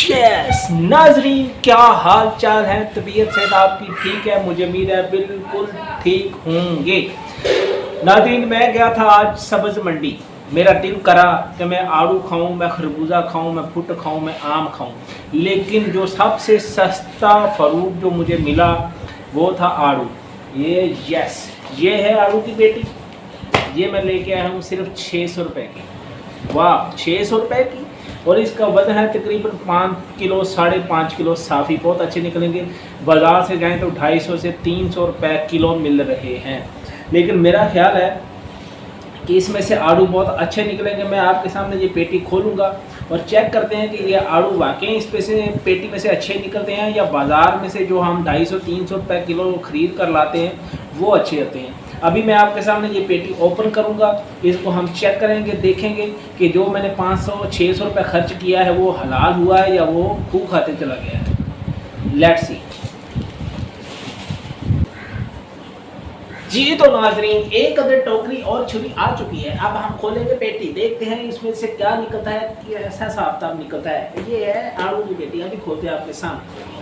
Yes नाजरीन, क्या हाल चाल है? तबीयत से आपकी ठीक है? मुझे उम्मीद है बिल्कुल ठीक होंगे। नाजरीन, मैं गया था आज सब्ज़ मंडी। मेरा दिल करा कि मैं आड़ू खाऊं, मैं खरबूजा खाऊं, मैं फुट खाऊं, मैं आम खाऊं, लेकिन जो सबसे सस्ता फ्रूट जो मुझे मिला वो था आड़ू। ये है आड़ू की पेटी। ये मैं लेके आया हूँ सिर्फ 600 रुपये की। वाह, 600 रुपये की। और इसका वजन है तकरीबन 5 किलो, 5.5 किलो। साफ़ी बहुत अच्छे निकलेंगे। बाज़ार से जाएं तो 250 से 300 रुपये किलो मिल रहे हैं। लेकिन मेरा ख्याल है कि इसमें से आड़ू बहुत अच्छे निकलेंगे। मैं आपके सामने ये पेटी खोलूँगा और चेक करते हैं कि ये आड़ू वाकई इस पे से पेटी में से अच्छे निकलते हैं या बाज़ार में से जो हम 250-300 रुपये किलो ख़रीद कर लाते हैं वो अच्छे होते हैं। अभी मैं आपके सामने ये पेटी ओपन करूंगा, इसको हम चेक करेंगे, देखेंगे कि जो मैंने 500-600 रुपये खर्च किया है वो हलाल हुआ है या वो खूब खाते चला गया है। Let's see. जी तो नाजरीन, एक अदर टोकरी और छुरी आ चुकी है। अब हम खोलेंगे पेटी, देखते हैं इसमें से क्या निकलता है, कि ऐसा साफ निकलता है। ये है आड़ू की पेटी। अभी खोलते हैं आपके सामने।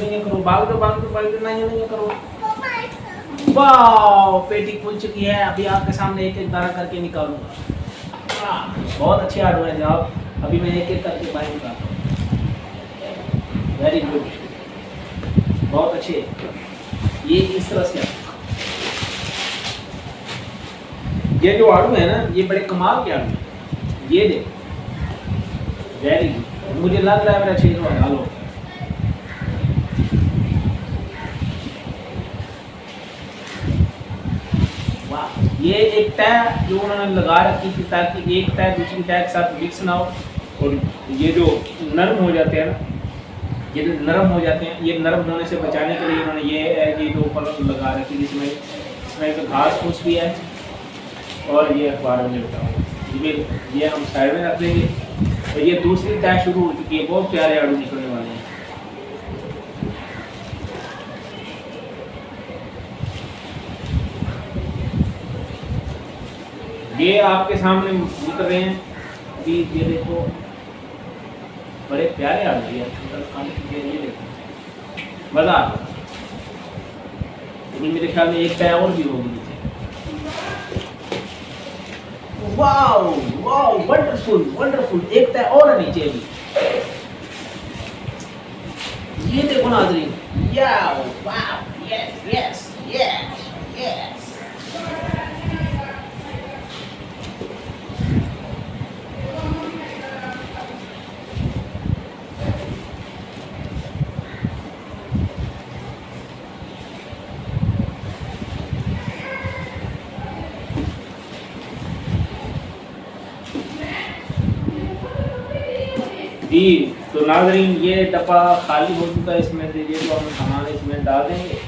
नहीं करो, भाग दो, नहीं करो। वाह, पेटी खुल चुकी है। अभी आपके सामने एक एक दाना करके निकालूंगा। बहुत अच्छे आड़ू है जनाब। अभी मैं एक एक करके बाहर निकालता हूँ। वेरी गुड, बहुत अच्छे। ये इस तरह से ये जो आड़ू है ना, ये बड़े कमाल के आड़ू हैं। ये देखो, वेरी गुड। मुझे लग रहा है मेरा 600 हलाल हो। ये एक तय जो उन्होंने लगा रखी थी ताकि एक तय दूसरी तय के साथ मिक्स ना हो। और ये जो नरम हो जाते हैं ना, ये जो नरम हो जाते हैं, ये नरम होने से बचाने के लिए उन्होंने ये जो ऊपर लगा रखी थी। इसमें एक घास फूस भी है। और ये अखबार में बताऊँ, ये हम साइड में रख देंगे। और ये दूसरी तय शुरू हो चुकी है। बहुत प्यारे आड़ू निकलने वाले हैं। ये आपके सामने निकल रहे हैं। अभी ये देखो, बड़े प्यारे आ रही है। ये देखो, मज़ा आ रहा है। लेकिन मेरे ख्याल में एक तय और भी होगी नीचे। Wow wow, wonderful wonderful. एक तय और है नीचे भी। ये देखो नाज़रीन, यस यस यस यस। जी तो नाजरीन, ये डब्बा खाली हो चुका है। इसमें से ये जो हम सामान इसमें डाल देंगे।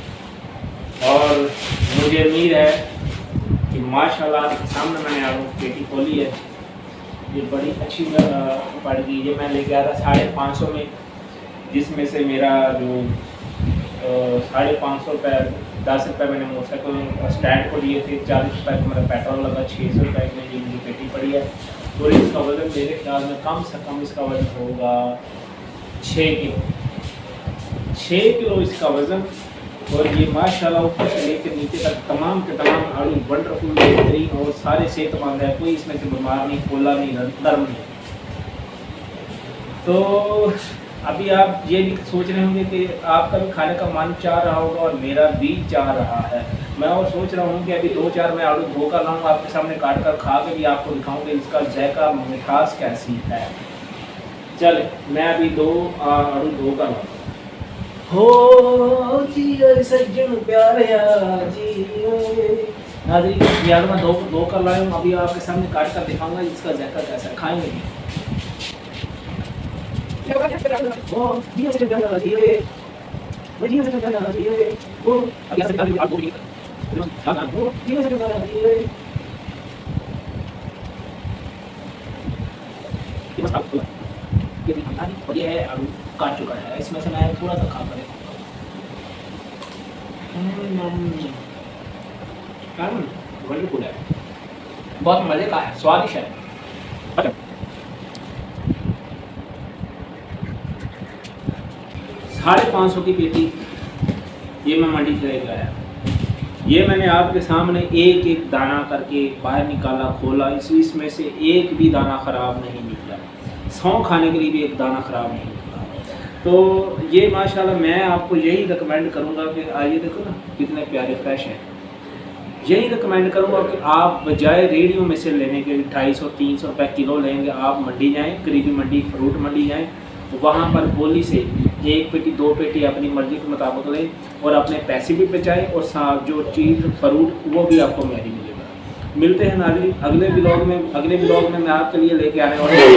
और मुझे उम्मीद है कि माशाल्लाह आपके सामने मैंने आड़ू की पेटी खोली है। ये बड़ी अच्छी पड़ गई। ये मैं लेके आया था 550 में, जिसमें से मेरा जो 550 रुपये, 10 रुपये मैंने मोटरसाइकिल स्टैंड को लिए थे, 40 रुपये का मेरा पेट्रोल लगा, 600 रुपये में ये मेरी पेटी पड़ी है। और इसका वज़न मेरे ख्याल में कम से कम इसका वज़न होगा 6 किलो। 6 किलो इसका वज़न। और ये माशाल्लाह ऊपर से लेकर नीचे तक तमाम के तमाम आड़ू वंडरफुल, बेहतरीन और सारे सेहतमंद है। कोई इसमें से बीमार नहीं, खोला नहीं, नरम नहीं। तो अभी आप ये भी सोच रहे होंगे कि आपका भी खाने का मन चाह रहा होगा और मेरा भी चाह रहा है। मैं और सोच रहा हूँ कि अभी 2-4 मैं आड़ू धो कर लाऊँ, आपके सामने काट कर खा के भी आपको दिखाऊँ कि इसका जायका, मिठास कैसी है। चले, मैं अभी 2 आड़ू धो कर लाऊँ। हो जी सज्जन प्यारे जी। नाज़रीन, ये आड़ू मैं धो कर लाया हूँ। अभी आपके सामने काट कर दिखाऊँगा इसका जायका कैसा है। खाएँगे और ये है आलू काट चुका है, इसमें से मैं थोड़ा सा खा कर वंडरफुल है, बहुत मज़े का है, स्वादिष्ट है। अच्छा, 550 की पेटी ये मैं मंडी से लेकर आया। ये मैंने आपके सामने एक एक दाना करके बाहर निकाला, खोला, इसमें से एक भी दाना ख़राब नहीं निकला। 100 खाने के लिए भी एक दाना ख़राब नहीं निकला। तो ये माशाल्लाह मैं आपको यही रिकमेंड करूँगा कि आइए देखो ना कितने प्यारे फ्रेश हैं। यही रिकमेंड करूँगा कि आप बजाय रेडियो में से लेने के 250-300 रुपये किलो लेंगे, आप मंडी जाएँ, करीबी मंडी, फ्रूट मंडी जाएँ, वहाँ पर बोली से 1 पेटी 2 पेटी अपनी मर्ज़ी के मुताबिक लें और अपने पैसे भी बचाएं और साथ जो चीज़ फ्रूट वो भी आपको महंगी मिलेगा। मिलते हैं नाज़रीन अगले ब्लॉग में मैं आपके लिए लेके आने वाला हूँ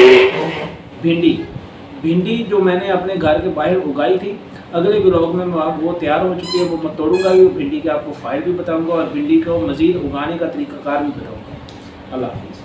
भिंडी जो मैंने अपने घर के बाहर उगाई थी। अगले ब्लॉग में वो तैयार हो चुकी है, वो मैं तोड़ूंगा भी, भिंडी के आपको फ़ायदे भी बताऊँगा और भिंडी को मज़ीद उगाने का तरीक़ाकार भी बताऊँगा। अल्लाह हाफ़िज़।